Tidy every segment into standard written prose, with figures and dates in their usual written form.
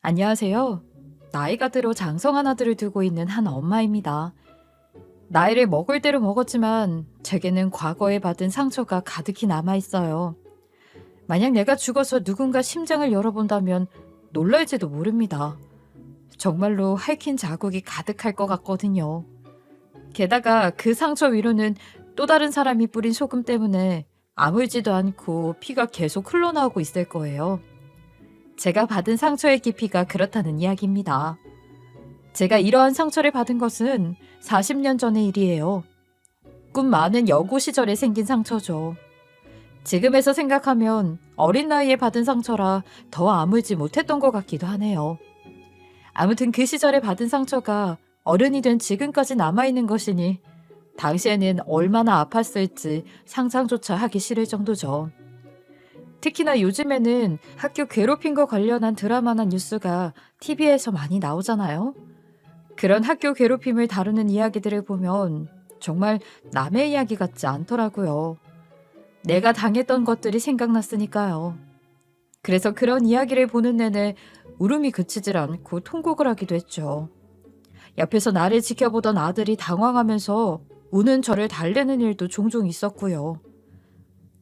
안녕하세요. 나이가 들어 장성한 아들을 두고 있는 한 엄마입니다. 나이를 먹을 대로 먹었지만 제게는 과거에 받은 상처가 가득히 남아 있어요. 만약 내가 죽어서 누군가 심장을 열어본다면 놀랄지도 모릅니다. 정말로 핥힌 자국이 가득할 것 같거든요. 게다가 그 상처 위로는 또 다른 사람이 뿌린 소금 때문에 아물지도 않고 피가 계속 흘러나오고 있을 거예요. 제가 받은 상처의 깊이가 그렇다는 이야기입니다. 제가 이러한 상처를 받은 것은 40년 전의 일이에요. 꿈 많은 여고 시절에 생긴 상처죠. 지금에서 생각하면 어린 나이에 받은 상처라 더 아물지 못했던 것 같기도 하네요. 아무튼 그 시절에 받은 상처가 어른이 된 지금까지 남아있는 것이니 당시에는 얼마나 아팠을지 상상조차 하기 싫을 정도죠. 특히나 요즘에는 학교 괴롭힘과 관련한 드라마나 뉴스가 TV에서 많이 나오잖아요. 그런 학교 괴롭힘을 다루는 이야기들을 보면 정말 남의 이야기 같지 않더라고요. 내가 당했던 것들이 생각났으니까요. 그래서 그런 이야기를 보는 내내 울음이 그치질 않고 통곡을 하기도 했죠. 옆에서 나를 지켜보던 아들이 당황하면서 우는 저를 달래는 일도 종종 있었고요.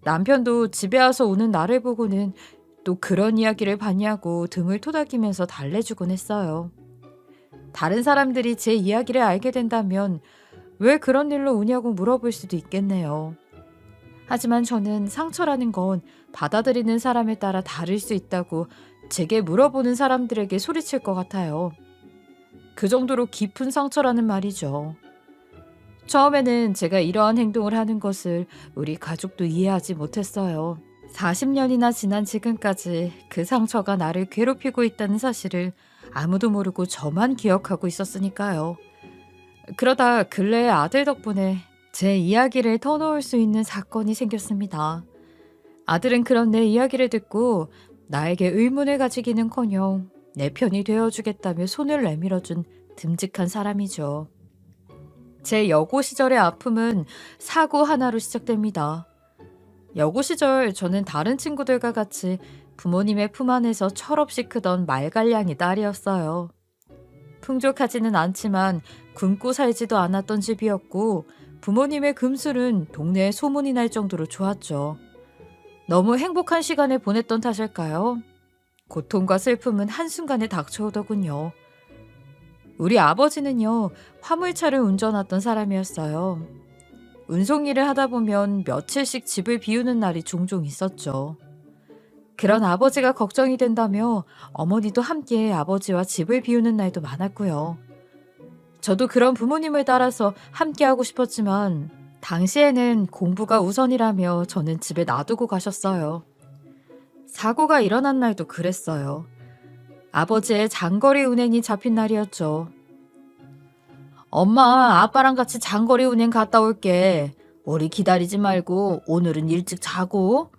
남편도 집에 와서 우는 나를 보고는 또 그런 이야기를 봤냐고 등을 토닥이면서 달래주곤 했어요. 다른 사람들이 제 이야기를 알게 된다면 왜 그런 일로 우냐고 물어볼 수도 있겠네요. 하지만 저는 상처라는 건 받아들이는 사람에 따라 다를 수 있다고 제게 물어보는 사람들에게 소리칠 것 같아요. 그 정도로 깊은 상처라는 말이죠. 처음에는 제가 이러한 행동을 하는 것을 우리 가족도 이해하지 못했어요. 40년이나 지난 지금까지 그 상처가 나를 괴롭히고 있다는 사실을 아무도 모르고 저만 기억하고 있었으니까요. 그러다 근래에 아들 덕분에 제 이야기를 터놓을 수 있는 사건이 생겼습니다. 아들은 그런 내 이야기를 듣고 나에게 의문을 가지기는커녕 내 편이 되어주겠다며 손을 내밀어준 듬직한 사람이죠. 제 여고 시절의 아픔은 사고 하나로 시작됩니다. 여고 시절 저는 다른 친구들과 같이 부모님의 품 안에서 철없이 크던 말갈량이 딸이었어요. 풍족하지는 않지만 굶고 살지도 않았던 집이었고 부모님의 금술은 동네에 소문이 날 정도로 좋았죠. 너무 행복한 시간을 보냈던 탓일까요? 고통과 슬픔은 한순간에 닥쳐오더군요. 우리 아버지는요, 화물차를 운전하던 사람이었어요. 운송 일을 하다 보면 며칠씩 집을 비우는 날이 종종 있었죠. 그런 아버지가 걱정이 된다며 어머니도 함께 아버지와 집을 비우는 날도 많았고요. 저도 그런 부모님을 따라서 함께 하고 싶었지만 당시에는 공부가 우선이라며 저는 집에 놔두고 가셨어요. 사고가 일어난 날도 그랬어요. 아버지의 장거리 운행이 잡힌 날이었죠. 엄마, 아빠랑 같이 장거리 운행 갔다 올게. 우리 기다리지 말고 오늘은 일찍 자고.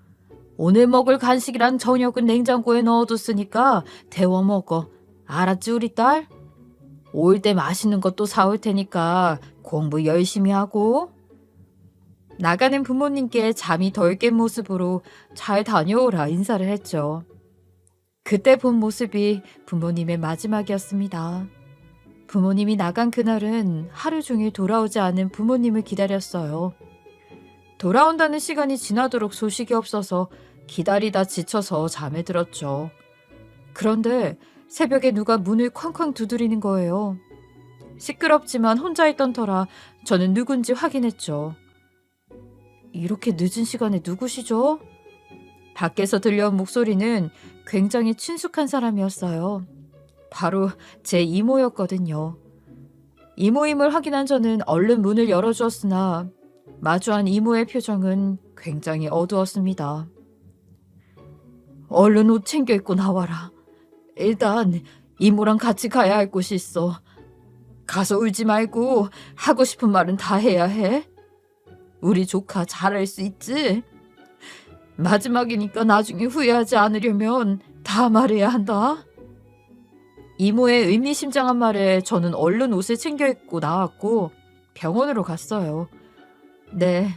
오늘 먹을 간식이랑 저녁은 냉장고에 넣어뒀으니까 데워 먹어. 알았지, 우리 딸? 올 때 맛있는 것도 사올 테니까 공부 열심히 하고. 나가는 부모님께 잠이 덜 깬 모습으로 잘 다녀오라 인사를 했죠. 그때 본 모습이 부모님의 마지막이었습니다. 부모님이 나간 그날은 하루 종일 돌아오지 않은 부모님을 기다렸어요. 돌아온다는 시간이 지나도록 소식이 없어서 기다리다 지쳐서 잠에 들었죠. 그런데 새벽에 누가 문을 쾅쾅 두드리는 거예요. 시끄럽지만 혼자 있던 터라 저는 누군지 확인했죠. 이렇게 늦은 시간에 누구시죠? 밖에서 들려온 목소리는 굉장히 친숙한 사람이었어요. 바로 제 이모였거든요. 이모임을 확인한 저는 얼른 문을 열어주었으나 마주한 이모의 표정은 굉장히 어두웠습니다. 얼른 옷 챙겨 입고 나와라. 일단 이모랑 같이 가야 할 곳이 있어. 가서 울지 말고 하고 싶은 말은 다 해야 해. 우리 조카 잘할 수 있지? 마지막이니까 나중에 후회하지 않으려면 다 말해야 한다. 이모의 의미심장한 말에 저는 얼른 옷을 챙겨 입고 나왔고 병원으로 갔어요. 네,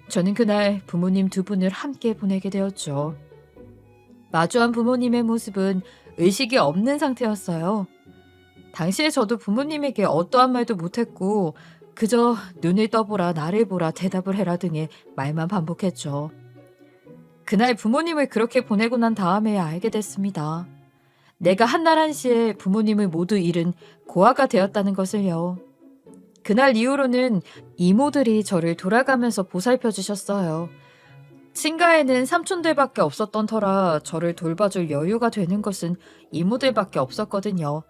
저는 그날 부모님 두 분을 함께 보내게 되었죠. 마주한 부모님의 모습은 의식이 없는 상태였어요. 당시에 저도 부모님에게 어떠한 말도 못했고 그저 눈을 떠보라, 나를 보라, 대답을 해라 등의 말만 반복했죠. 그날 부모님을 그렇게 보내고 난 다음에야 알게 됐습니다. 내가 한날 한시에 부모님을 모두 잃은 고아가 되었다는 것을요. 그날 이후로는 이모들이 저를 돌아가면서 보살펴 주셨어요. 친가에는 삼촌들밖에 없었던 터라 저를 돌봐줄 여유가 되는 것은 이모들밖에 없었거든요.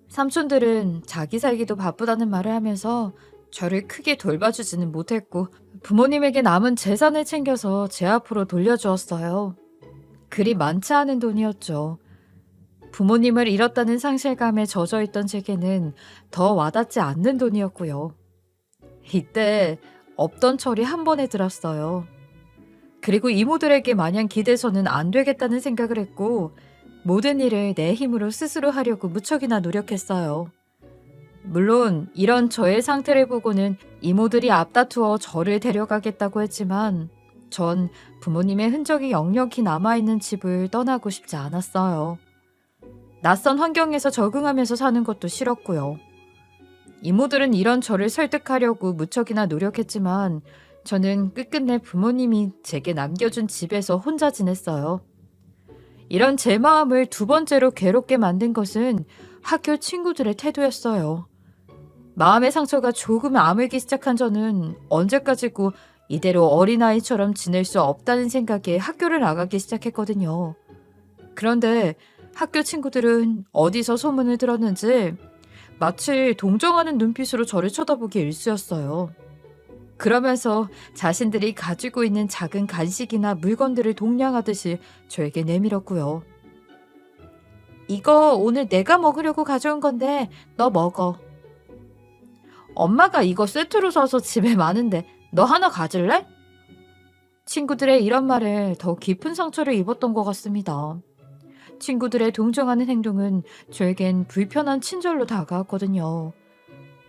삼촌들은 자기 살기도 바쁘다는 말을 하면서 저를 크게 돌봐주지는 못했고 부모님에게 남은 재산을 챙겨서 제 앞으로 돌려주었어요. 그리 많지 않은 돈이었죠. 부모님을 잃었다는 상실감에 젖어있던 제게는 더 와닿지 않는 돈이었고요. 이때 없던 철이 한 번에 들었어요. 그리고 이모들에게 마냥 기대서는 안 되겠다는 생각을 했고 모든 일을 내 힘으로 스스로 하려고 무척이나 노력했어요. 물론 이런 저의 상태를 보고는 이모들이 앞다투어 저를 데려가겠다고 했지만 전 부모님의 흔적이 역력히 남아있는 집을 떠나고 싶지 않았어요. 낯선 환경에서 적응하면서 사는 것도 싫었고요. 이모들은 이런 저를 설득하려고 무척이나 노력했지만 저는 끝끝내 부모님이 제게 남겨준 집에서 혼자 지냈어요. 이런 제 마음을 두 번째로 괴롭게 만든 것은 학교 친구들의 태도였어요. 마음의 상처가 조금 아물기 시작한 저는 언제까지고 이대로 어린아이처럼 지낼 수 없다는 생각에 학교를 나가기 시작했거든요. 그런데 학교 친구들은 어디서 소문을 들었는지 마치 동정하는 눈빛으로 저를 쳐다보기 일쑤였어요. 그러면서 자신들이 가지고 있는 작은 간식이나 물건들을 동냥하듯이 저에게 내밀었고요. 이거 오늘 내가 먹으려고 가져온 건데 너 먹어. 엄마가 이거 세트로 사서 집에 많은데 너 하나 가질래? 친구들의 이런 말에 더 깊은 상처를 입었던 것 같습니다. 친구들의 동정하는 행동은 저에겐 불편한 친절로 다가왔거든요.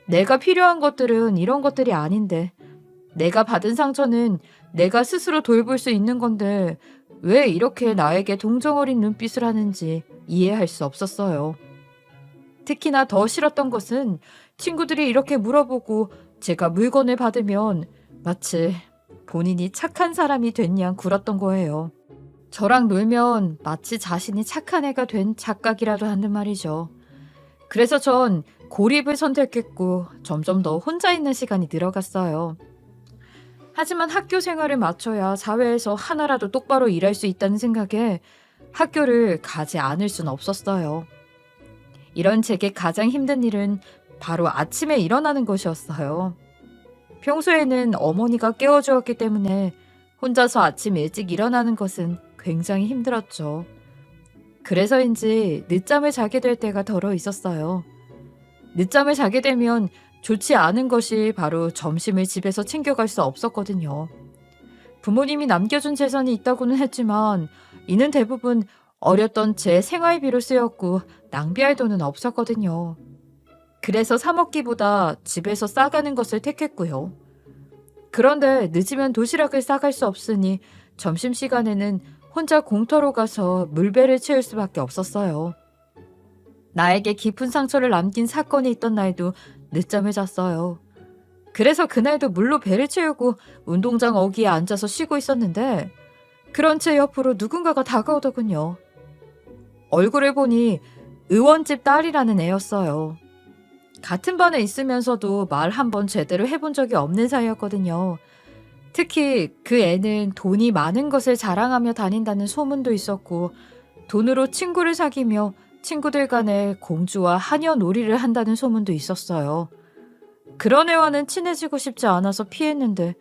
내가 필요한 것들은 이런 것들이 아닌데 내가 받은 상처는 내가 스스로 돌볼 수 있는 건데 왜 이렇게 나에게 동정 어린 눈빛을 하는지 이해할 수 없었어요. 특히나 더 싫었던 것은 친구들이 이렇게 물어보고 제가 물건을 받으면 마치 본인이 착한 사람이 된 양 굴었던 거예요. 저랑 놀면 마치 자신이 착한 애가 된 착각이라도 하는 말이죠. 그래서 전 고립을 선택했고 점점 더 혼자 있는 시간이 늘어갔어요. 하지만 학교 생활을 마쳐야 사회에서 하나라도 똑바로 일할 수 있다는 생각에 학교를 가지 않을 순 없었어요. 이런 제게 가장 힘든 일은 바로 아침에 일어나는 것이었어요. 평소에는 어머니가 깨워주었기 때문에 혼자서 아침 일찍 일어나는 것은 굉장히 힘들었죠. 그래서인지 늦잠을 자게 될 때가 덜어 있었어요. 늦잠을 자게 되면 좋지 않은 것이 바로 점심을 집에서 챙겨갈 수 없었거든요. 부모님이 남겨준 재산이 있다고는 했지만 이는 대부분 어렸던 제 생활비로 쓰였고 낭비할 돈은 없었거든요. 그래서 사 먹기보다 집에서 싸가는 것을 택했고요. 그런데 늦으면 도시락을 싸갈 수 없으니 점심시간에는 혼자 공터로 가서 물배를 채울 수밖에 없었어요. 나에게 깊은 상처를 남긴 사건이 있던 날도 늦잠을 잤어요. 그래서 그날도 물로 배를 채우고 운동장 어귀에 앉아서 쉬고 있었는데 그런 제 옆으로 누군가가 다가오더군요. 얼굴을 보니 의원집 딸이라는 애였어요. 같은 반에 있으면서도 말 한 번 제대로 해본 적이 없는 사이였거든요. 특히 그 애는 돈이 많은 것을 자랑하며 다닌다는 소문도 있었고 돈으로 친구를 사귀며 친구들 간에 공주와 하녀 놀이를 한다는 소문도 있었어요. 그런 애와는 친해지고 싶지 않아서 피했는데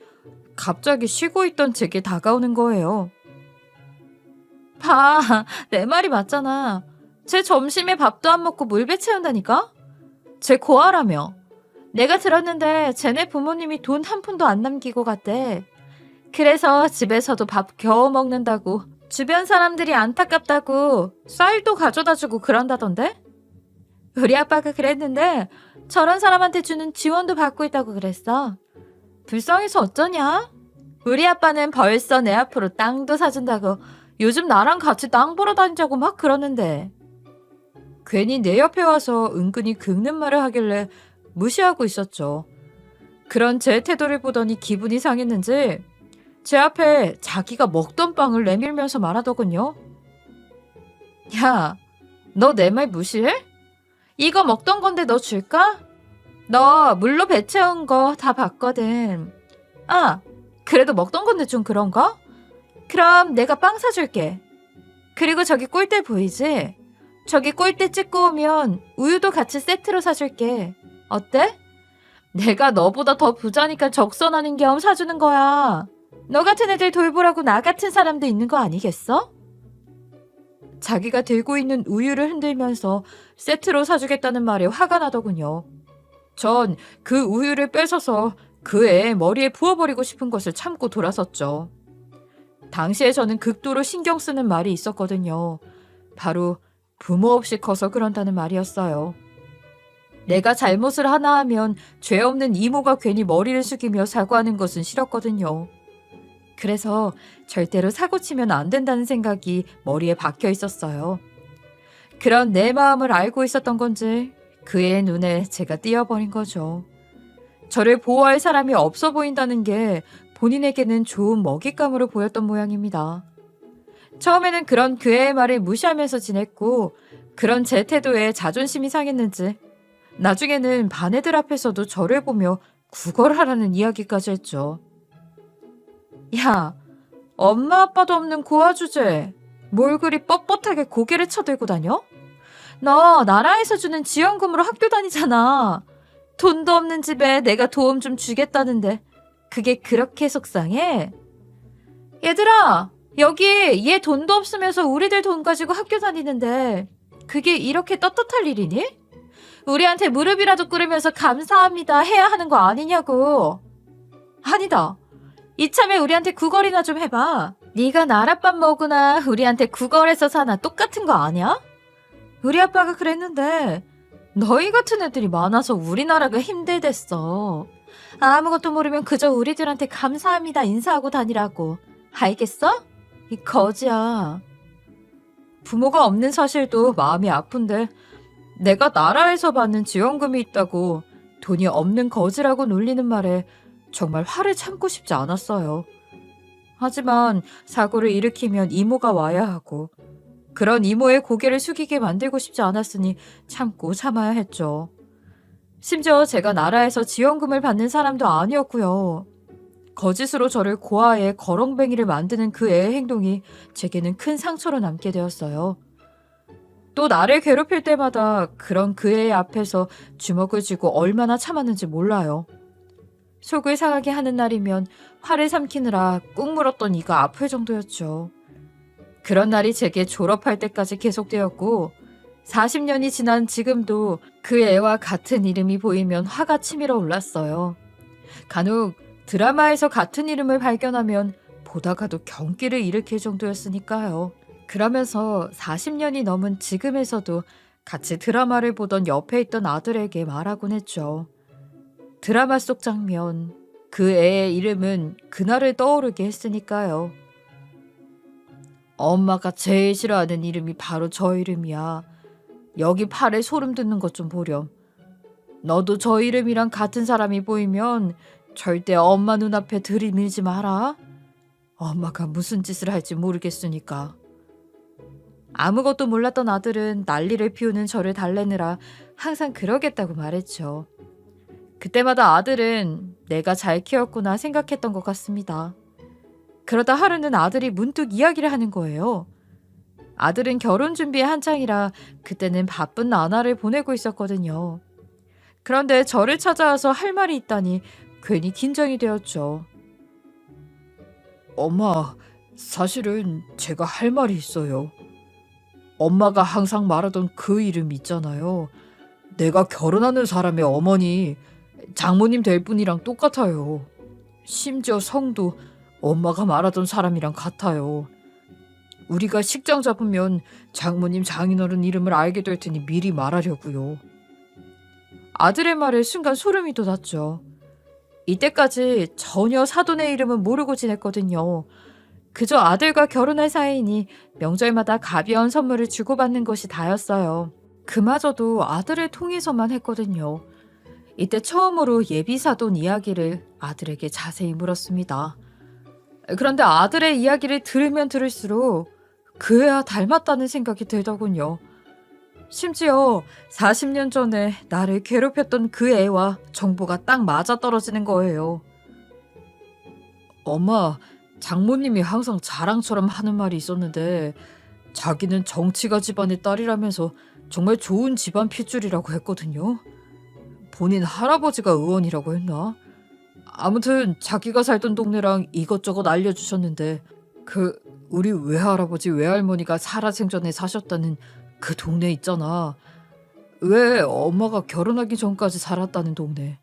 갑자기 쉬고 있던 제게 다가오는 거예요. 봐, 내 말이 맞잖아. 쟤 점심에 밥도 안 먹고 물배 채운다니까? 쟤 고아라며. 내가 들었는데 쟤네 부모님이 돈 한 푼도 안 남기고 갔대. 그래서 집에서도 밥 겨우 먹는다고 주변 사람들이 안타깝다고 쌀도 가져다주고 그런다던데? 우리 아빠가 그랬는데 저런 사람한테 주는 지원도 받고 있다고 그랬어. 불쌍해서 어쩌냐? 우리 아빠는 벌써 내 앞으로 땅도 사준다고 요즘 나랑 같이 땅 보러 다니자고 막 그러는데 괜히 내 옆에 와서 은근히 긁는 말을 하길래 무시하고 있었죠. 그런 제 태도를 보더니 기분이 상했는지 제 앞에 자기가 먹던 빵을 내밀면서 말하더군요. 야, 너 내 말 무시해? 이거 먹던 건데 너 줄까? 너 물로 배 채운 거 다 봤거든. 아, 그래도 먹던 건데 좀 그런가? 그럼 내가 빵 사줄게. 그리고 저기 꼴대 보이지? 저기 꼴대 찍고 오면 우유도 같이 세트로 사줄게. 어때? 내가 너보다 더 부자니까 적선하는 겸 사주는 거야. 너 같은 애들 돌보라고 나 같은 사람도 있는 거 아니겠어? 자기가 들고 있는 우유를 흔들면서 세트로 사주겠다는 말에 화가 나더군요. 전 그 우유를 뺏어서 그 애 머리에 부어버리고 싶은 것을 참고 돌아섰죠. 당시에 저는 극도로 신경 쓰는 말이 있었거든요. 바로 부모 없이 커서 그런다는 말이었어요. 내가 잘못을 하나 하면 죄 없는 이모가 괜히 머리를 숙이며 사과하는 것은 싫었거든요. 그래서 절대로 사고치면 안 된다는 생각이 머리에 박혀 있었어요. 그런 내 마음을 알고 있었던 건지 그의 눈에 제가 띄어버린 거죠. 저를 보호할 사람이 없어 보인다는 게 본인에게는 좋은 먹잇감으로 보였던 모양입니다. 처음에는 그런 그의 말을 무시하면서 지냈고 그런 제 태도에 자존심이 상했는지 나중에는 반 애들 앞에서도 저를 보며 구걸하라는 이야기까지 했죠. 야, 엄마 아빠도 없는 고아 주제. 뭘 그리 뻣뻣하게 고개를 쳐들고 다녀? 너 나라에서 주는 지원금으로 학교 다니잖아. 돈도 없는 집에 내가 도움 좀 주겠다는데 그게 그렇게 속상해? 얘들아, 여기 얘 돈도 없으면서 우리들 돈 가지고 학교 다니는데 그게 이렇게 떳떳할 일이니? 우리한테 무릎이라도 꿇으면서 감사합니다 해야 하는 거 아니냐고. 아니다. 이참에 우리한테 구걸이나 좀 해봐. 네가 나랏밥 먹으나 우리한테 구걸해서 사나 똑같은 거 아니야? 우리 아빠가 그랬는데 너희 같은 애들이 많아서 우리나라가 힘들댔어. 아무것도 모르면 그저 우리들한테 감사합니다 인사하고 다니라고. 알겠어? 이 거지야. 부모가 없는 사실도 마음이 아픈데 내가 나라에서 받는 지원금이 있다고 돈이 없는 거지라고 놀리는 말에 정말 화를 참고 싶지 않았어요. 하지만 사고를 일으키면 이모가 와야 하고 그런 이모의 고개를 숙이게 만들고 싶지 않았으니 참고 참아야 했죠. 심지어 제가 나라에서 지원금을 받는 사람도 아니었고요. 거짓으로 저를 고아에 거렁뱅이를 만드는 그 애의 행동이 제게는 큰 상처로 남게 되었어요. 또 나를 괴롭힐 때마다 그런 그 애 앞에서 주먹을 쥐고 얼마나 참았는지 몰라요. 속을 상하게 하는 날이면 화를 삼키느라 꾹 물었던 이가 아플 정도였죠. 그런 날이 제게 졸업할 때까지 계속되었고 40년이 지난 지금도 그 애와 같은 이름이 보이면 화가 치밀어 올랐어요. 간혹 드라마에서 같은 이름을 발견하면 보다가도 경기를 일으킬 정도였으니까요. 그러면서 40년이 넘은 지금에서도 같이 드라마를 보던 옆에 있던 아들에게 말하곤 했죠. 드라마 속 장면, 그 애의 이름은 그날을 떠오르게 했으니까요. 엄마가 제일 싫어하는 이름이 바로 저 이름이야. 여기 팔에 소름 돋는 것 좀 보렴. 너도 저 이름이랑 같은 사람이 보이면 절대 엄마 눈앞에 들이밀지 마라. 엄마가 무슨 짓을 할지 모르겠으니까. 아무것도 몰랐던 아들은 난리를 피우는 저를 달래느라 항상 그러겠다고 말했죠. 그때마다 아들은 내가 잘 키웠구나 생각했던 것 같습니다. 그러다 하루는 아들이 문득 이야기를 하는 거예요. 아들은 결혼 준비에 한창이라 그때는 바쁜 나날을 보내고 있었거든요. 그런데 저를 찾아와서 할 말이 있다니 괜히 긴장이 되었죠. 엄마, 사실은 제가 할 말이 있어요. 엄마가 항상 말하던 그 이름 있잖아요. 내가 결혼하는 사람의 어머니, 장모님 될 분이랑 똑같아요. 심지어 성도 엄마가 말하던 사람이랑 같아요. 우리가 식장 잡으면 장모님 장인어른 이름을 알게 될 테니 미리 말하려고요. 아들의 말에 순간 소름이 돋았죠. 이때까지 전혀 사돈의 이름은 모르고 지냈거든요. 그저 아들과 결혼할 사이니 명절마다 가벼운 선물을 주고받는 것이 다였어요. 그마저도 아들을 통해서만 했거든요. 이때 처음으로 예비 사돈 이야기를 아들에게 자세히 물었습니다. 그런데 아들의 이야기를 들으면 들을수록 그 애와 닮았다는 생각이 들더군요. 심지어 40년 전에 나를 괴롭혔던 그 애와 정보가 딱 맞아떨어지는 거예요. 엄마, 장모님이 항상 자랑처럼 하는 말이 있었는데 자기는 정치가 집안의 딸이라면서 정말 좋은 집안 핏줄이라고 했거든요. 본인 할아버지가 의원이라고 했나? 아무튼 자기가 살던 동네랑 이것저것 알려주셨는데 우리 외할아버지 외할머니가 살아생전에 사셨다는 그 동네 있잖아. 왜 엄마가 결혼하기 전까지 살았다는 동네.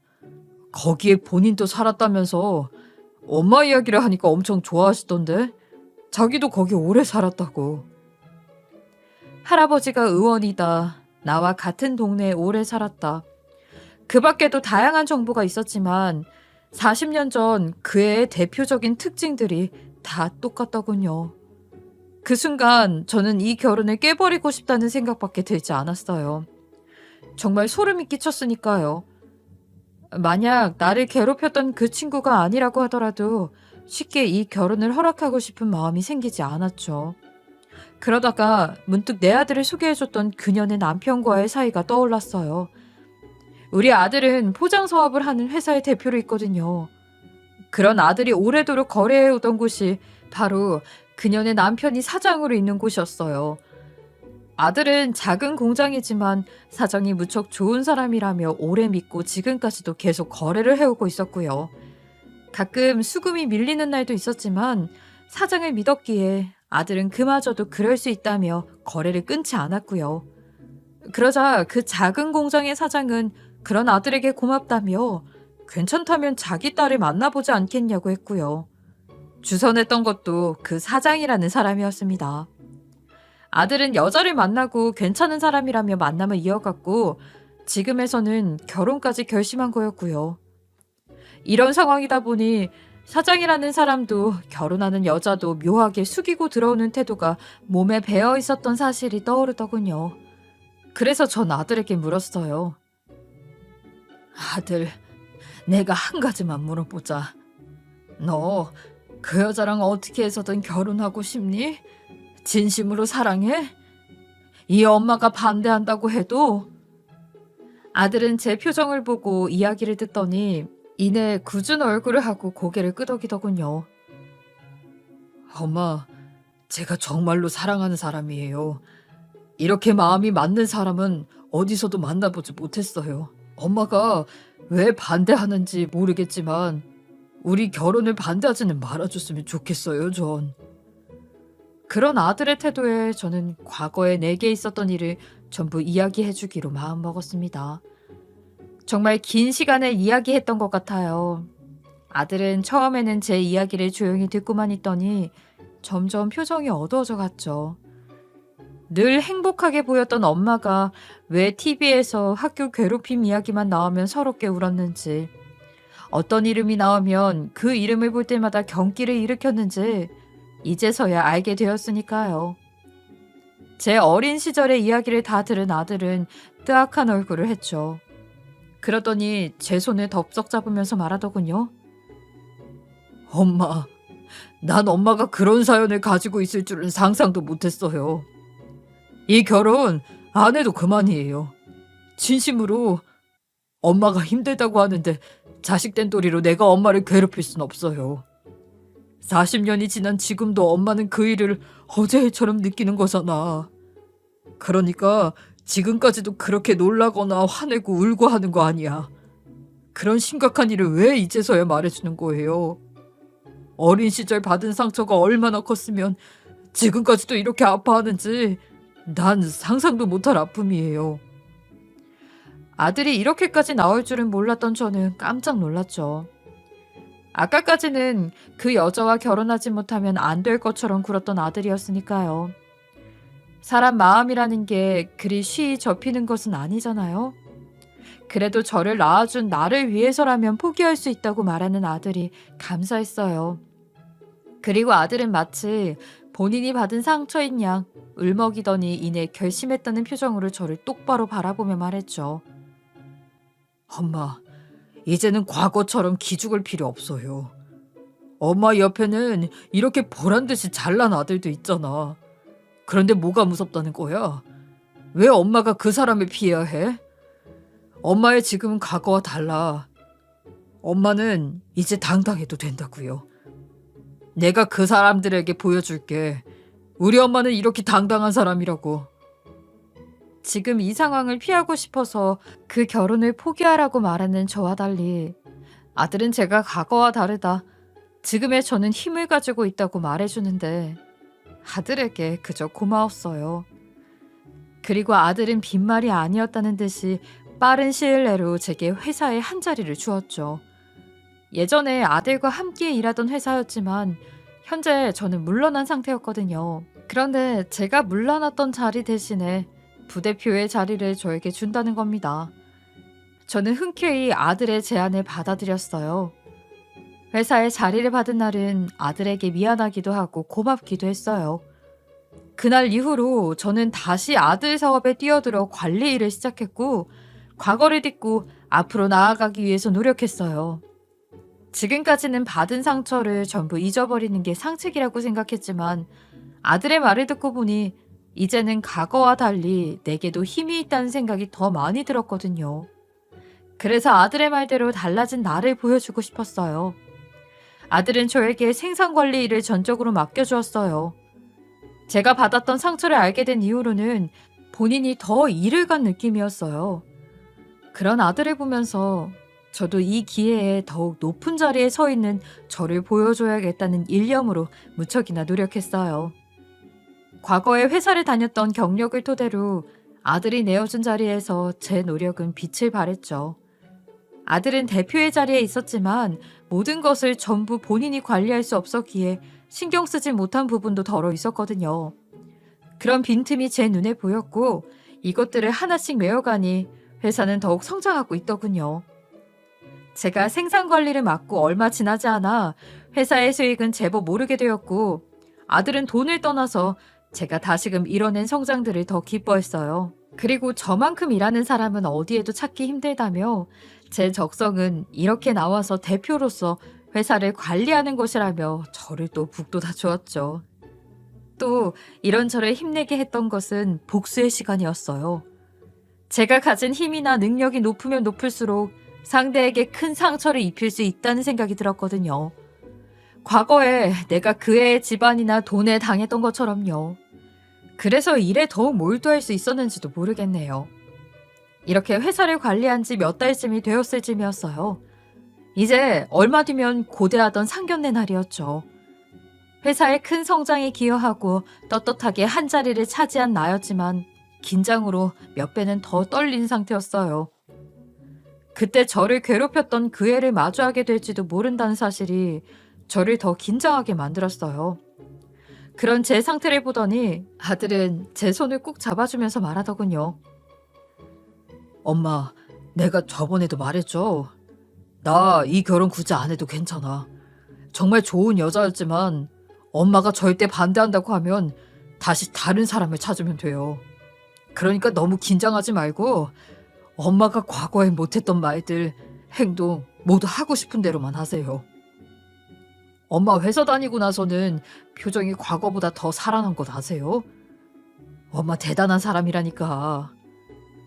거기에 본인도 살았다면서 엄마 이야기를 하니까 엄청 좋아하시던데 자기도 거기 오래 살았다고. 할아버지가 의원이다. 나와 같은 동네에 오래 살았다. 그 밖에도 다양한 정보가 있었지만 40년 전 그의 대표적인 특징들이 다 똑같더군요. 그 순간 저는 이 결혼을 깨버리고 싶다는 생각밖에 들지 않았어요. 정말 소름이 끼쳤으니까요. 만약 나를 괴롭혔던 그 친구가 아니라고 하더라도 쉽게 이 결혼을 허락하고 싶은 마음이 생기지 않았죠. 그러다가 문득 내 아들을 소개해줬던 그녀의 남편과의 사이가 떠올랐어요. 우리 아들은 포장 사업을 하는 회사의 대표로 있거든요. 그런 아들이 오래도록 거래해오던 곳이 바로 그녀의 남편이 사장으로 있는 곳이었어요. 아들은 작은 공장이지만 사장이 무척 좋은 사람이라며 오래 믿고 지금까지도 계속 거래를 해오고 있었고요. 가끔 수금이 밀리는 날도 있었지만 사장을 믿었기에 아들은 그마저도 그럴 수 있다며 거래를 끊지 않았고요. 그러자 그 작은 공장의 사장은 그런 아들에게 고맙다며 괜찮다면 자기 딸을 만나보지 않겠냐고 했고요. 주선했던 것도 그 사장이라는 사람이었습니다. 아들은 여자를 만나고 괜찮은 사람이라며 만남을 이어갔고 지금에서는 결혼까지 결심한 거였고요. 이런 상황이다 보니 사장이라는 사람도 결혼하는 여자도 묘하게 숙이고 들어오는 태도가 몸에 배어 있었던 사실이 떠오르더군요. 그래서 전 아들에게 물었어요. 아들, 내가 한 가지만 물어보자. 너 그 여자랑 어떻게 해서든 결혼하고 싶니? 진심으로 사랑해? 이 엄마가 반대한다고 해도? 아들은 제 표정을 보고 이야기를 듣더니 이내 굳은 얼굴을 하고 고개를 끄덕이더군요. 엄마, 제가 정말로 사랑하는 사람이에요. 이렇게 마음이 맞는 사람은 어디서도 만나보지 못했어요. 엄마가 왜 반대하는지 모르겠지만 우리 결혼을 반대하지는 말아줬으면 좋겠어요, 전. 그런 아들의 태도에 저는 과거에 내게 있었던 일을 전부 이야기해주기로 마음먹었습니다. 정말 긴 시간을 이야기했던 것 같아요. 아들은 처음에는 제 이야기를 조용히 듣고만 있더니 점점 표정이 어두워져 갔죠. 늘 행복하게 보였던 엄마가 왜 TV에서 학교 괴롭힘 이야기만 나오면 서럽게 울었는지, 어떤 이름이 나오면 그 이름을 볼 때마다 경기를 일으켰는지 이제서야 알게 되었으니까요. 제 어린 시절의 이야기를 다 들은 아들은 뜨악한 얼굴을 했죠. 그러더니 제 손을 덥석 잡으면서 말하더군요. 엄마, 난 엄마가 그런 사연을 가지고 있을 줄은 상상도 못했어요. 이 결혼 안 해도 그만이에요. 진심으로 엄마가 힘들다고 하는데 자식된 도리로 내가 엄마를 괴롭힐 순 없어요. 40년이 지난 지금도 엄마는 그 일을 어제 일처럼 느끼는 거잖아. 그러니까 지금까지도 그렇게 놀라거나 화내고 울고 하는 거 아니야. 그런 심각한 일을 왜 이제서야 말해주는 거예요? 어린 시절 받은 상처가 얼마나 컸으면 지금까지도 이렇게 아파하는지 난 상상도 못할 아픔이에요. 아들이 이렇게까지 나올 줄은 몰랐던 저는 깜짝 놀랐죠. 아까까지는 그 여자와 결혼하지 못하면 안 될 것처럼 굴었던 아들이었으니까요. 사람 마음이라는 게 그리 쉬이 접히는 것은 아니잖아요. 그래도 저를 낳아준 나를 위해서라면 포기할 수 있다고 말하는 아들이 감사했어요. 그리고 아들은 마치 본인이 받은 상처인 양 울먹이더니 이내 결심했다는 표정으로 저를 똑바로 바라보며 말했죠. 엄마, 이제는 과거처럼 기죽을 필요 없어요. 엄마 옆에는 이렇게 보란 듯이 잘난 아들도 있잖아. 그런데 뭐가 무섭다는 거야? 왜 엄마가 그 사람을 피해야 해? 엄마의 지금은 과거와 달라. 엄마는 이제 당당해도 된다고요. 내가 그 사람들에게 보여줄게. 우리 엄마는 이렇게 당당한 사람이라고. 지금 이 상황을 피하고 싶어서 그 결혼을 포기하라고 말하는 저와 달리 아들은 제가 과거와 다르다. 지금의 저는 힘을 가지고 있다고 말해주는데 아들에게 그저 고마웠어요. 그리고 아들은 빈말이 아니었다는 듯이 빠른 시일 내로 제게 회사에 한 자리를 주었죠. 예전에 아들과 함께 일하던 회사였지만 현재 저는 물러난 상태였거든요. 그런데 제가 물러났던 자리 대신에 부대표의 자리를 저에게 준다는 겁니다. 저는 흔쾌히 아들의 제안을 받아들였어요. 회사에 자리를 받은 날은 아들에게 미안하기도 하고 고맙기도 했어요. 그날 이후로 저는 다시 아들 사업에 뛰어들어 관리 일을 시작했고 과거를 딛고 앞으로 나아가기 위해서 노력했어요. 지금까지는 받은 상처를 전부 잊어버리는 게 상책이라고 생각했지만 아들의 말을 듣고 보니 이제는 과거와 달리 내게도 힘이 있다는 생각이 더 많이 들었거든요. 그래서 아들의 말대로 달라진 나를 보여주고 싶었어요. 아들은 저에게 생산관리 일을 전적으로 맡겨주었어요. 제가 받았던 상처를 알게 된 이후로는 본인이 더 일을 간 느낌이었어요. 그런 아들을 보면서 저도 이 기회에 더욱 높은 자리에 서 있는 저를 보여줘야겠다는 일념으로 무척이나 노력했어요. 과거에 회사를 다녔던 경력을 토대로 아들이 내어준 자리에서 제 노력은 빛을 발했죠. 아들은 대표의 자리에 있었지만 모든 것을 전부 본인이 관리할 수 없었기에 신경 쓰지 못한 부분도 덜어 있었거든요. 그런 빈틈이 제 눈에 보였고 이것들을 하나씩 메워가니 회사는 더욱 성장하고 있더군요. 제가 생산 관리를 맡고 얼마 지나지 않아 회사의 수익은 제법 오르게 되었고 아들은 돈을 떠나서 제가 다시금 이뤄낸 성장들을 더 기뻐했어요. 그리고 저만큼 일하는 사람은 어디에도 찾기 힘들다며 제 적성은 이렇게 나와서 대표로서 회사를 관리하는 것이라며 저를 또 북돋아 주었죠. 또 이런 저를 힘내게 했던 것은 복수의 시간이었어요. 제가 가진 힘이나 능력이 높으면 높을수록 상대에게 큰 상처를 입힐 수 있다는 생각이 들었거든요. 과거에 내가 그 애의 집안이나 돈에 당했던 것처럼요. 그래서 일에 더욱 몰두할 수 있었는지도 모르겠네요. 이렇게 회사를 관리한 지 몇 달쯤이 되었을 쯤이었어요. 이제 얼마 뒤면 고대하던 상견례 날이었죠. 회사의 큰 성장에 기여하고 떳떳하게 한 자리를 차지한 나였지만 긴장으로 몇 배는 더 떨린 상태였어요. 그때 저를 괴롭혔던 그 애를 마주하게 될지도 모른다는 사실이 저를 더 긴장하게 만들었어요. 그런 제 상태를 보더니 아들은 제 손을 꾹 잡아주면서 말하더군요. 엄마, 내가 저번에도 말했죠. 나 이 결혼 굳이 안 해도 괜찮아. 정말 좋은 여자였지만 엄마가 절대 반대한다고 하면 다시 다른 사람을 찾으면 돼요. 그러니까 너무 긴장하지 말고 엄마가 과거에 못했던 말들, 행동 모두 하고 싶은 대로만 하세요. 엄마 회사 다니고 나서는 표정이 과거보다 더 살아난 것 아세요? 엄마 대단한 사람이라니까.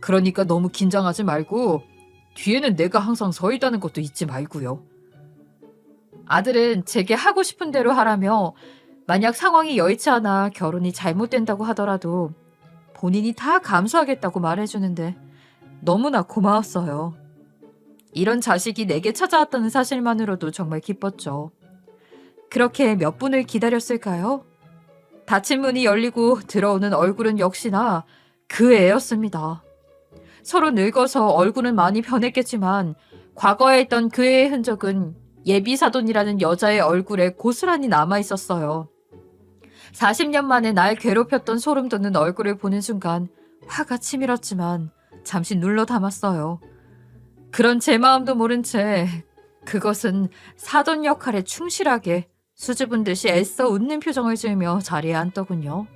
그러니까 너무 긴장하지 말고 뒤에는 내가 항상 서 있다는 것도 잊지 말고요. 아들은 제게 하고 싶은 대로 하라며 만약 상황이 여의치 않아 결혼이 잘못된다고 하더라도 본인이 다 감수하겠다고 말해주는데 너무나 고마웠어요. 이런 자식이 내게 찾아왔다는 사실만으로도 정말 기뻤죠. 그렇게 몇 분을 기다렸을까요? 닫힌 문이 열리고 들어오는 얼굴은 역시나 그 애였습니다. 서로 늙어서 얼굴은 많이 변했겠지만 과거에 있던 그 애의 흔적은 예비사돈이라는 여자의 얼굴에 고스란히 남아있었어요. 40년 만에 날 괴롭혔던 소름 돋는 얼굴을 보는 순간 화가 치밀었지만 잠시 눌러 담았어요. 그런 제 마음도 모른 채 그것은 사돈 역할에 충실하게 수줍은 듯이 애써 웃는 표정을 지으며 자리에 앉더군요.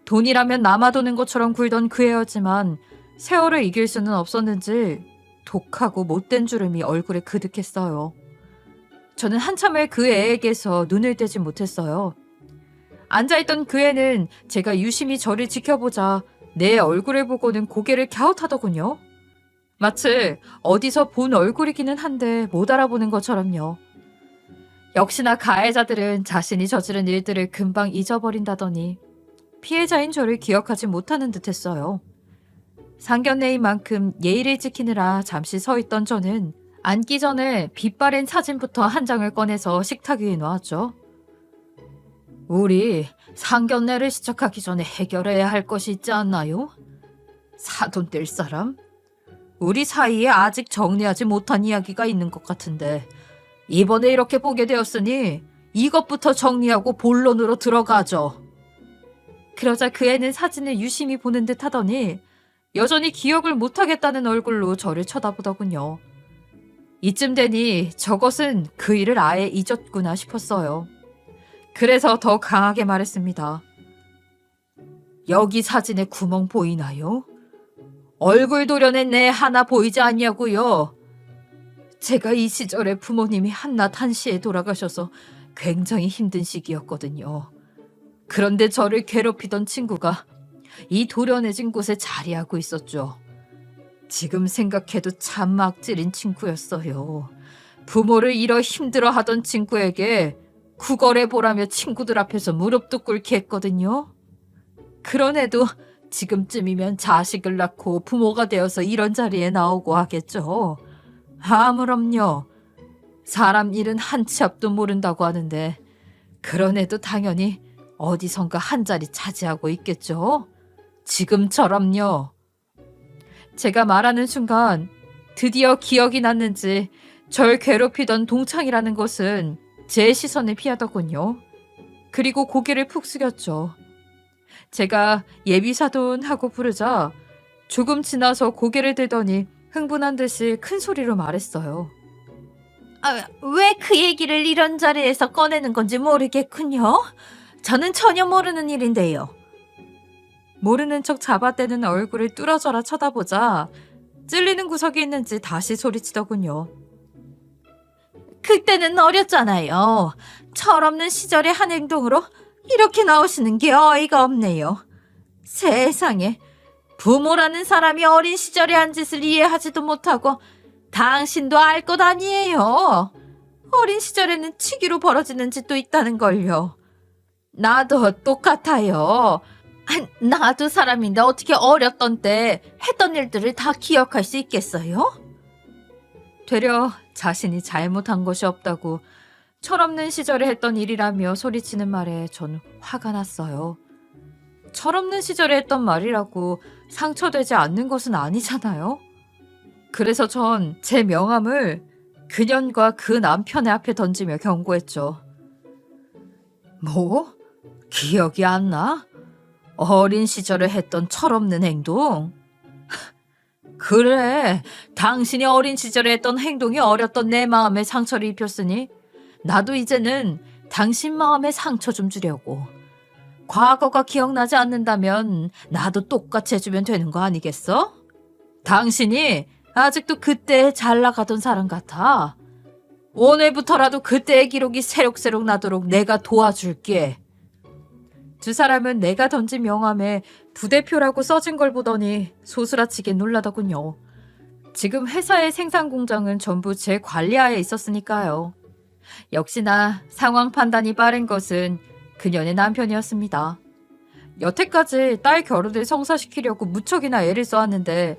돈이라면 남아도는 것처럼 굴던 그 애였지만 세월을 이길 수는 없었는지 독하고 못된 주름이 얼굴에 그득했어요. 저는 한참을 그 애에게서 눈을 떼지 못했어요. 앉아있던 그 애는 제가 유심히 저를 지켜보자 내 얼굴을 보고는 고개를 갸웃하더군요. 마치 어디서 본 얼굴이기는 한데 못 알아보는 것처럼요. 역시나 가해자들은 자신이 저지른 일들을 금방 잊어버린다더니 피해자인 저를 기억하지 못하는 듯했어요. 상견례인 만큼 예의를 지키느라 잠시 서 있던 저는 앉기 전에 빛바랜 사진부터 한 장을 꺼내서 식탁 위에 놓았죠. 우리 상견례를 시작하기 전에 해결해야 할 것이 있지 않나요? 사돈 뗄 사람? 우리 사이에 아직 정리하지 못한 이야기가 있는 것 같은데 이번에 이렇게 보게 되었으니 이것부터 정리하고 본론으로 들어가죠. 그러자 그 애는 사진을 유심히 보는 듯 하더니 여전히 기억을 못하겠다는 얼굴로 저를 쳐다보더군요. 이쯤 되니 저것은 그 일을 아예 잊었구나 싶었어요. 그래서 더 강하게 말했습니다. 여기 사진에 구멍 보이나요? 얼굴 도려낸 내 하나 보이지 않냐고요? 제가 이 시절에 부모님이 한낮 한시에 돌아가셔서 굉장히 힘든 시기였거든요. 그런데 저를 괴롭히던 친구가 이 도려내진 곳에 자리하고 있었죠. 지금 생각해도 참 악질인 친구였어요. 부모를 잃어 힘들어하던 친구에게 구걸해보라며 친구들 앞에서 무릎도 꿇게 했거든요. 그런 애도 지금쯤이면 자식을 낳고 부모가 되어서 이런 자리에 나오고 하겠죠. 아무럼요. 사람 일은 한 치 앞도 모른다고 하는데 그런 애도 당연히 어디선가 한 자리 차지하고 있겠죠. 지금처럼요. 제가 말하는 순간 드디어 기억이 났는지 절 괴롭히던 동창이라는 것은 제 시선을 피하더군요. 그리고 고개를 푹 숙였죠. 제가 예비사돈 하고 부르자 조금 지나서 고개를 들더니 흥분한 듯이 큰 소리로 말했어요. 왜 그 얘기를 이런 자리에서 꺼내는 건지 모르겠군요. 저는 전혀 모르는 일인데요. 모르는 척 잡아떼는 얼굴을 뚫어져라 쳐다보자 찔리는 구석이 있는지 다시 소리치더군요. 그때는 어렸잖아요. 철없는 시절의 한 행동으로 이렇게 나오시는 게 어이가 없네요. 세상에, 부모라는 사람이 어린 시절에 한 짓을 이해하지도 못하고 당신도 알 것 아니에요. 어린 시절에는 치기로 벌어지는 짓도 있다는 걸요. 나도 똑같아요. 나도 사람인데 어떻게 어렸던 때 했던 일들을 다 기억할 수 있겠어요? 되려 자신이 잘못한 것이 없다고 철없는 시절에 했던 일이라며 소리치는 말에 전 화가 났어요. 철없는 시절에 했던 말이라고 상처되지 않는 것은 아니잖아요. 그래서 전 제 명함을 그년과 그 남편의 앞에 던지며 경고했죠. 뭐? 기억이 안 나? 어린 시절에 했던 철없는 행동? 그래, 당신이 어린 시절에 했던 행동이 어렸던 내 마음에 상처를 입혔으니 나도 이제는 당신 마음에 상처 좀 주려고. 과거가 기억나지 않는다면 나도 똑같이 해주면 되는 거 아니겠어? 당신이 아직도 그때 잘 나가던 사람 같아. 오늘부터라도 그때의 기록이 새록새록 나도록 내가 도와줄게. 두 사람은 내가 던진 명함에 부대표라고 써진 걸 보더니 소스라치게 놀라더군요. 지금 회사의 생산 공장은 전부 제 관리하에 있었으니까요. 역시나 상황 판단이 빠른 것은 그년의 남편이었습니다. 여태까지 딸 결혼을 성사시키려고 무척이나 애를 써왔는데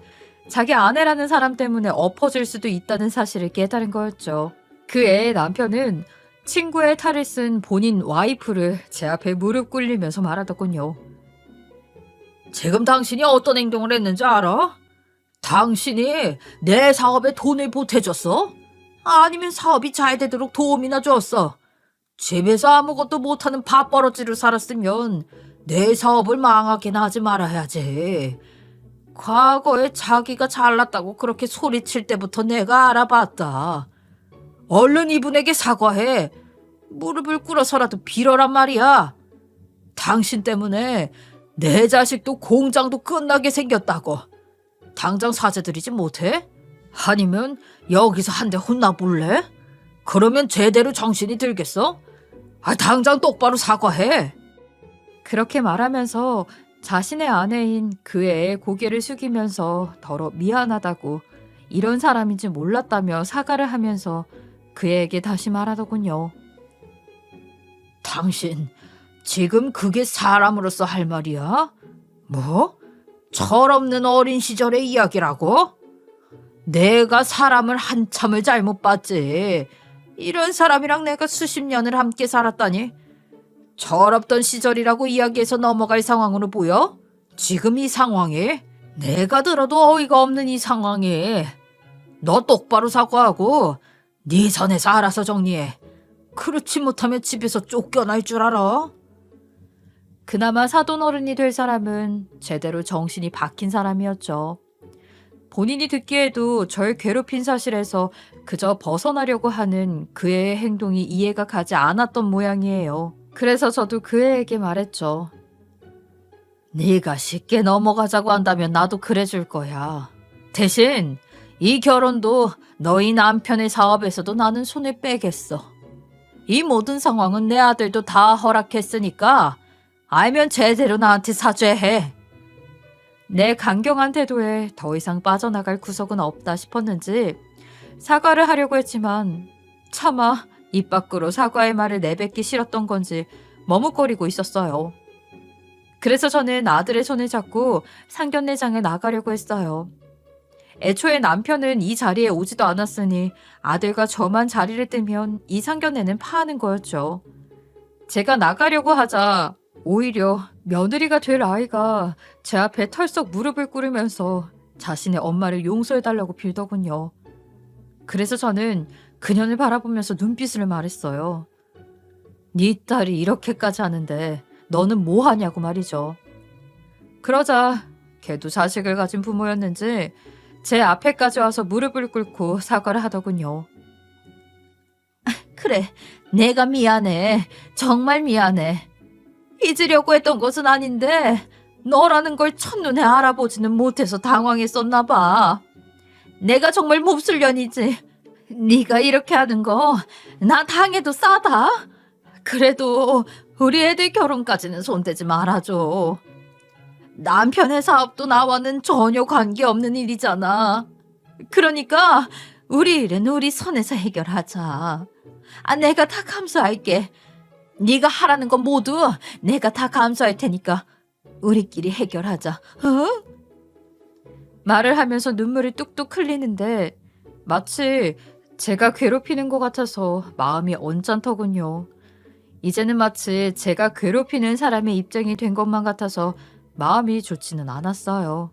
자기 아내라는 사람 때문에 엎어질 수도 있다는 사실을 깨달은 거였죠. 그 애의 남편은 친구의 탈을 쓴 본인 와이프를 제 앞에 무릎 꿇리면서 말하더군요. 지금 당신이 어떤 행동을 했는지 알아? 당신이 내 사업에 돈을 보태줬어? 아니면 사업이 잘 되도록 도움이나 줬어? 집에서 아무것도 못하는 밥버러지로 살았으면 내 사업을 망하게나 하지 말아야지. 과거에 자기가 잘났다고 그렇게 소리칠 때부터 내가 알아봤다. 얼른 이분에게 사과해. 무릎을 꿇어서라도 빌어란 말이야. 당신 때문에 내 자식도 공장도 끝나게 생겼다고. 당장 사죄드리지 못해? 아니면 여기서 한 대 혼나볼래? 그러면 제대로 정신이 들겠어? 당장 똑바로 사과해. 그렇게 말하면서 자신의 아내인 그 애의 고개를 숙이면서 더러 미안하다고 이런 사람인지 몰랐다며 사과를 하면서 그 애에게 다시 말하더군요. 당신 지금 그게 사람으로서 할 말이야? 뭐? 철없는 어린 시절의 이야기라고? 내가 사람을 한참을 잘못 봤지. 이런 사람이랑 내가 수십 년을 함께 살았다니. 철없던 시절이라고 이야기해서 넘어갈 상황으로 보여? 지금 이 상황에? 내가 들어도 어이가 없는 이 상황에. 너 똑바로 사과하고 네 선에서 알아서 정리해. 그렇지 못하면 집에서 쫓겨날 줄 알아? 그나마 사돈어른이 될 사람은 제대로 정신이 박힌 사람이었죠. 본인이 듣기에도 절 괴롭힌 사실에서 그저 벗어나려고 하는 그 애의 행동이 이해가 가지 않았던 모양이에요. 그래서 저도 그 애에게 말했죠. 네가 쉽게 넘어가자고 한다면 나도 그래줄 거야. 대신 이 결혼도 너희 남편의 사업에서도 나는 손을 빼겠어. 이 모든 상황은 내 아들도 다 허락했으니까 알면 제대로 나한테 사죄해. 내 강경한 태도에 더 이상 빠져나갈 구석은 없다 싶었는지 사과를 하려고 했지만 차마 입 밖으로 사과의 말을 내뱉기 싫었던 건지 머뭇거리고 있었어요. 그래서 저는 아들의 손을 잡고 상견례장에 나가려고 했어요. 애초에 남편은 이 자리에 오지도 않았으니 아들과 저만 자리를 뜨면 이 상견례는 파하는 거였죠. 제가 나가려고 하자 오히려 며느리가 될 아이가 제 앞에 털썩 무릎을 꿇으면서 자신의 엄마를 용서해달라고 빌더군요. 그래서 저는 그년을 바라보면서 눈빛을 말했어요. 네 딸이 이렇게까지 하는데 너는 뭐 하냐고 말이죠. 그러자 걔도 자식을 가진 부모였는지 제 앞에까지 와서 무릎을 꿇고 사과를 하더군요. 그래, 내가 미안해. 정말 미안해. 잊으려고 했던 것은 아닌데 너라는 걸 첫눈에 알아보지는 못해서 당황했었나 봐. 내가 정말 몹쓸 년이지. 네가 이렇게 하는 거 나 당해도 싸다. 그래도 우리 애들 결혼까지는 손대지 말아줘. 남편의 사업도 나와는 전혀 관계없는 일이잖아. 그러니까 우리 일은 우리 선에서 해결하자. 내가 다 감수할게. 네가 하라는 건 모두 내가 다 감수할 테니까 우리끼리 해결하자. 어? 말을 하면서 눈물을 뚝뚝 흘리는데 마치 제가 괴롭히는 것 같아서 마음이 언짢더군요. 이제는 마치 제가 괴롭히는 사람의 입장이 된 것만 같아서 마음이 좋지는 않았어요.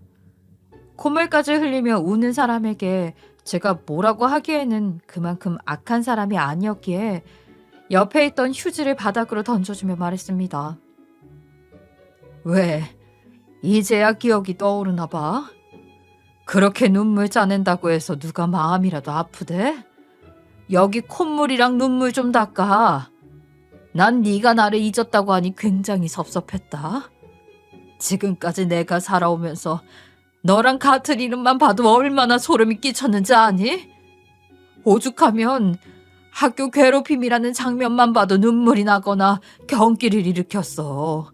콧물까지 흘리며 우는 사람에게 제가 뭐라고 하기에는 그만큼 악한 사람이 아니었기에 옆에 있던 휴지를 바닥으로 던져주며 말했습니다. 왜? 이제야 기억이 떠오르나 봐? 그렇게 눈물 짜낸다고 해서 누가 마음이라도 아프대? 여기 콧물이랑 눈물 좀 닦아. 난 네가 나를 잊었다고 하니 굉장히 섭섭했다. 지금까지 내가 살아오면서 너랑 같은 이름만 봐도 얼마나 소름이 끼쳤는지 아니? 오죽하면 학교 괴롭힘이라는 장면만 봐도 눈물이 나거나 경기를 일으켰어.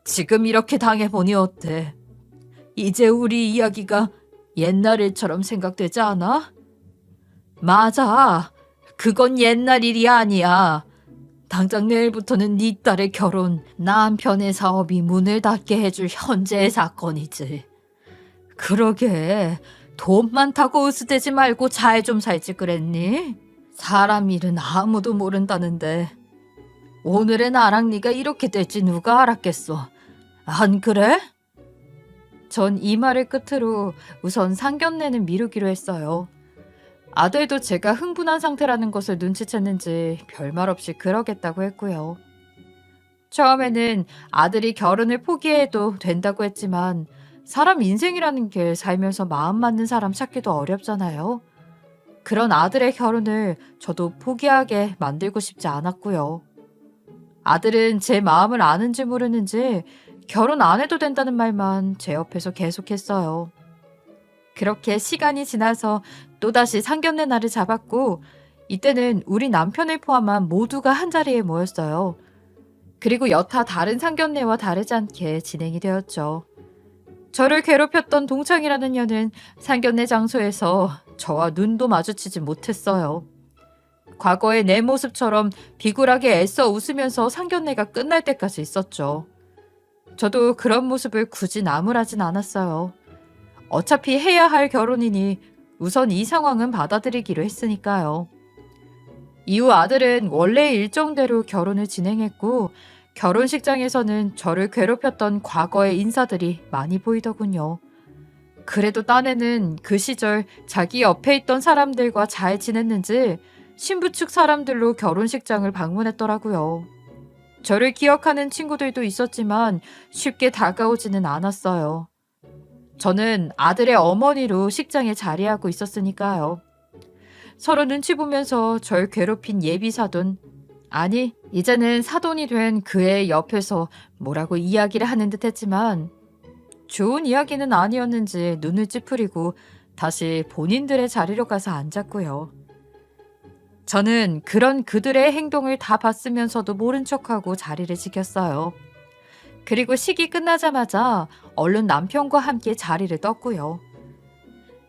지금 이렇게 당해보니 어때? 이제 우리 이야기가 옛날 일처럼 생각되지 않아? 맞아. 그건 옛날 일이 아니야. 당장 내일부터는 네 딸의 결혼, 남편의 사업이 문을 닫게 해줄 현재의 사건이지. 그러게 돈 많다고 으스대지 말고 잘 좀 살지 그랬니? 사람 일은 아무도 모른다는데 오늘의 나랑 네가 이렇게 될지 누가 알았겠어. 안 그래? 전 이 말을 끝으로 우선 상견례는 미루기로 했어요. 아들도 제가 흥분한 상태라는 것을 눈치챘는지 별말 없이 그러겠다고 했고요. 처음에는 아들이 결혼을 포기해도 된다고 했지만 사람 인생이라는 게 살면서 마음 맞는 사람 찾기도 어렵잖아요. 그런 아들의 결혼을 저도 포기하게 만들고 싶지 않았고요. 아들은 제 마음을 아는지 모르는지 결혼 안 해도 된다는 말만 제 옆에서 계속했어요. 그렇게 시간이 지나서 또다시 상견례 날을 잡았고, 이때는 우리 남편을 포함한 모두가 한자리에 모였어요. 그리고 여타 다른 상견례와 다르지 않게 진행이 되었죠. 저를 괴롭혔던 동창이라는 년은 상견례 장소에서 저와 눈도 마주치지 못했어요. 과거의 내 모습처럼 비굴하게 애써 웃으면서 상견례가 끝날 때까지 있었죠. 저도 그런 모습을 굳이 나무라진 않았어요. 어차피 해야 할 결혼이니 우선 이 상황은 받아들이기로 했으니까요. 이후 아들은 원래 일정대로 결혼을 진행했고, 결혼식장에서는 저를 괴롭혔던 과거의 인사들이 많이 보이더군요. 그래도 딴에는 그 시절 자기 옆에 있던 사람들과 잘 지냈는지 신부 측 사람들로 결혼식장을 방문했더라고요. 저를 기억하는 친구들도 있었지만 쉽게 다가오지는 않았어요. 저는 아들의 어머니로 식장에 자리하고 있었으니까요. 서로 눈치 보면서 절 괴롭힌 예비 사돈, 아니 이제는 사돈이 된 그의 옆에서 뭐라고 이야기를 하는 듯 했지만 좋은 이야기는 아니었는지 눈을 찌푸리고 다시 본인들의 자리로 가서 앉았고요. 저는 그런 그들의 행동을 다 봤으면서도 모른 척하고 자리를 지켰어요. 그리고 식이 끝나자마자 얼른 남편과 함께 자리를 떴고요.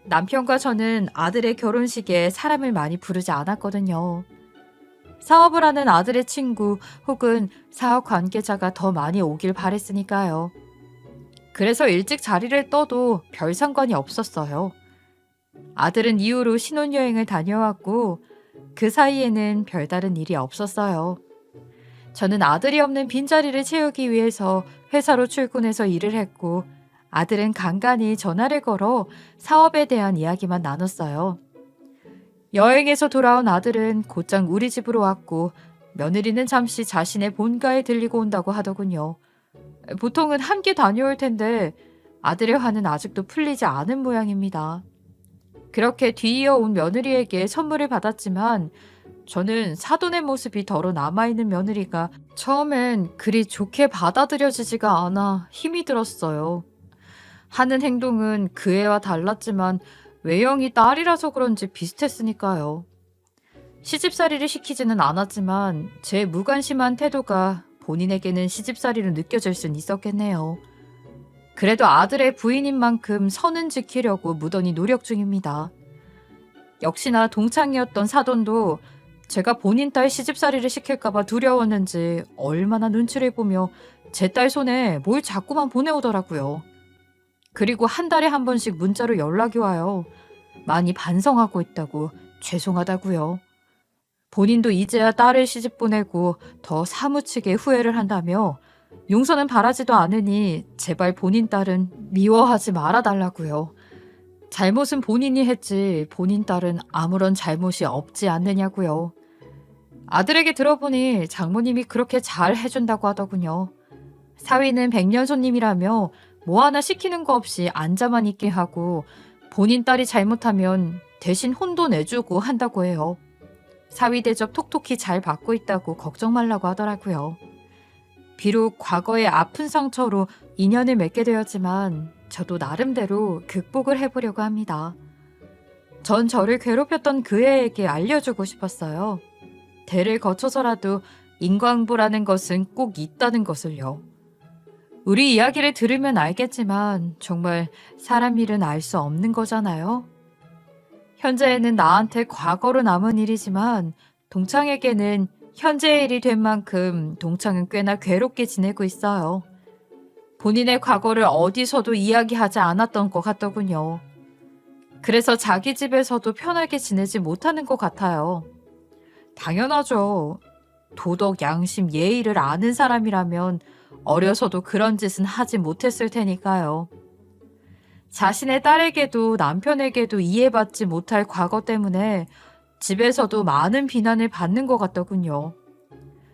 남편과 저는 아들의 결혼식에 사람을 많이 부르지 않았거든요. 사업을 하는 아들의 친구 혹은 사업 관계자가 더 많이 오길 바랬으니까요. 그래서 일찍 자리를 떠도 별 상관이 없었어요. 아들은 이후로 신혼여행을 다녀왔고 그 사이에는 별다른 일이 없었어요. 저는 아들이 없는 빈자리를 채우기 위해서 회사로 출근해서 일을 했고, 아들은 간간히 전화를 걸어 사업에 대한 이야기만 나눴어요. 여행에서 돌아온 아들은 곧장 우리 집으로 왔고, 며느리는 잠시 자신의 본가에 들리고 온다고 하더군요. 보통은 함께 다녀올 텐데 아들의 화는 아직도 풀리지 않은 모양입니다. 그렇게 뒤이어온 며느리에게 선물을 받았지만 저는 사돈의 모습이 덜어 남아있는 며느리가 처음엔 그리 좋게 받아들여지지가 않아 힘이 들었어요. 하는 행동은 그 애와 달랐지만 외형이 딸이라서 그런지 비슷했으니까요. 시집살이를 시키지는 않았지만 제 무관심한 태도가 본인에게는 시집살이로 느껴질 순 있었겠네요. 그래도 아들의 부인인 만큼 선은 지키려고 무던히 노력 중입니다. 역시나 동창이었던 사돈도 제가 본인 딸 시집살이를 시킬까봐 두려웠는지 얼마나 눈치를 보며 제 딸 손에 뭘 자꾸만 보내오더라고요. 그리고 한 달에 한 번씩 문자로 연락이 와요. 많이 반성하고 있다고, 죄송하다고요. 본인도 이제야 딸을 시집 보내고 더 사무치게 후회를 한다며 용서는 바라지도 않으니 제발 본인 딸은 미워하지 말아달라고요. 잘못은 본인이 했지 본인 딸은 아무런 잘못이 없지 않느냐고요. 아들에게 들어보니 장모님이 그렇게 잘 해준다고 하더군요. 사위는 백년 손님이라며 뭐 하나 시키는 거 없이 앉아만 있게 하고 본인 딸이 잘못하면 대신 혼도 내주고 한다고 해요. 사위 대접 톡톡히 잘 받고 있다고 걱정 말라고 하더라고요. 비록 과거의 아픈 상처로 인연을 맺게 되었지만 저도 나름대로 극복을 해보려고 합니다. 전 저를 괴롭혔던 그 애에게 알려주고 싶었어요. 대를 거쳐서라도 인과응보라는 것은 꼭 있다는 것을요. 우리 이야기를 들으면 알겠지만 정말 사람 일은 알 수 없는 거잖아요. 현재에는 나한테 과거로 남은 일이지만 동창에게는 현재의 일이 된 만큼 동창은 꽤나 괴롭게 지내고 있어요. 본인의 과거를 어디서도 이야기하지 않았던 것 같더군요. 그래서 자기 집에서도 편하게 지내지 못하는 것 같아요. 당연하죠. 도덕, 양심, 예의를 아는 사람이라면 어려서도 그런 짓은 하지 못했을 테니까요. 자신의 딸에게도 남편에게도 이해받지 못할 과거 때문에 집에서도 많은 비난을 받는 것 같더군요.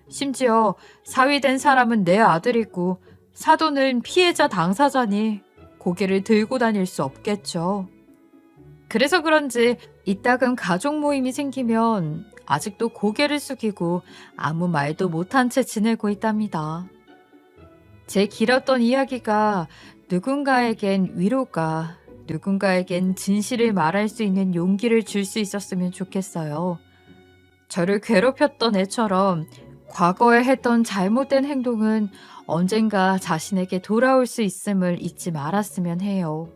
심지어 사위된 사람은 내 아들이고 사돈은 피해자 당사자니 고개를 들고 다닐 수 없겠죠. 그래서 그런지 이따금 가족 모임이 생기면 아직도 고개를 숙이고 아무 말도 못한 채 지내고 있답니다. 제 길었던 이야기가 누군가에겐 위로가, 누군가에겐 진실을 말할 수 있는 용기를 줄 수 있었으면 좋겠어요. 저를 괴롭혔던 애처럼 과거에 했던 잘못된 행동은 언젠가 자신에게 돌아올 수 있음을 잊지 말았으면 해요.